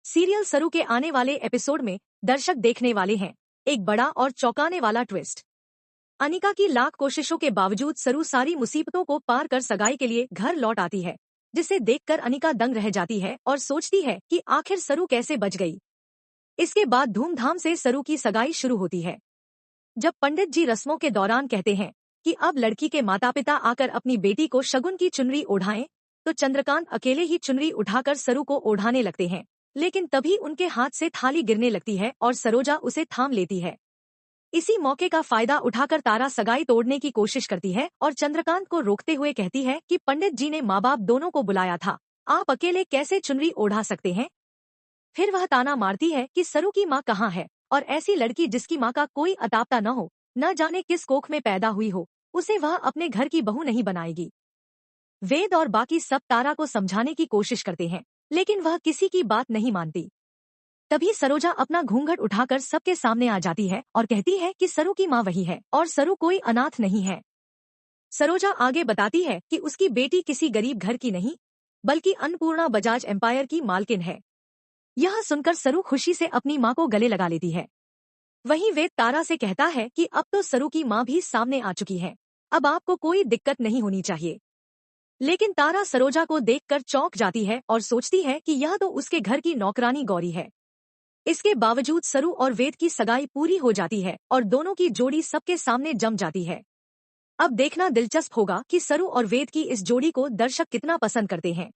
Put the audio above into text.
Serial सरू के आने वाले एपिसोड में दर्शक देखने वाले हैं एक बड़ा और चौंकाने वाला ट्विस्ट। अनिका की लाख कोशिशों के बावजूद सरू सारी मुसीबतों को पार कर सगाई के लिए घर लौट आती है, जिसे देखकर अनिका दंग रह जाती है और सोचती है कि आखिर सरू कैसे बच गई। इसके बाद धूमधाम से सरू की सगाई शुरू होती है। जब पंडित जी रस्मों के दौरान कहते हैं कि अब लड़की के माता पिता आकर अपनी बेटी को शगुन की चुनरी ओढ़ाएं, तो चंद्रकांत अकेले ही चुनरी उठाकर सरू को ओढ़ाने लगते हैं। लेकिन तभी उनके हाथ से थाली गिरने लगती है और सरोजा उसे थाम लेती है। इसी मौके का फायदा उठाकर तारा सगाई तोड़ने की कोशिश करती है और चंद्रकांत को रोकते हुए कहती है कि पंडित जी ने माँ बाप दोनों को बुलाया था, आप अकेले कैसे चुनरी ओढ़ा सकते हैं। फिर वह ताना मारती है कि सरू की माँ कहाँ है, और ऐसी लड़की जिसकी माँ का कोई अतापता न हो, न जाने किस कोख में पैदा हुई हो, उसे वह अपने घर की बहू नहीं बनाएगी। वेद और बाकी सब तारा को समझाने की कोशिश करते हैं, लेकिन वह किसी की बात नहीं मानती। तभी सरोजा अपना घूंघट उठाकर सबके सामने आ जाती है और कहती है कि सरू की माँ वही है और सरू कोई अनाथ नहीं है। सरोजा आगे बताती है कि उसकी बेटी किसी गरीब घर की नहीं, बल्कि अन्नपूर्णा बजाज एम्पायर की मालकिन है। यह सुनकर सरू खुशी से अपनी माँ को गले लगा लेती है। वहीं वेद तारा से कहता है कि अब तो सरू की माँ भी सामने आ चुकी है, अब आपको कोई दिक्कत नहीं होनी चाहिए। लेकिन तारा सरोजा को देखकर चौंक जाती है और सोचती है कि यह तो उसके घर की नौकरानी गौरी है। इसके बावजूद सरू और वेद की सगाई पूरी हो जाती है और दोनों की जोड़ी सबके सामने जम जाती है। अब देखना दिलचस्प होगा कि सरू और वेद की इस जोड़ी को दर्शक कितना पसंद करते हैं।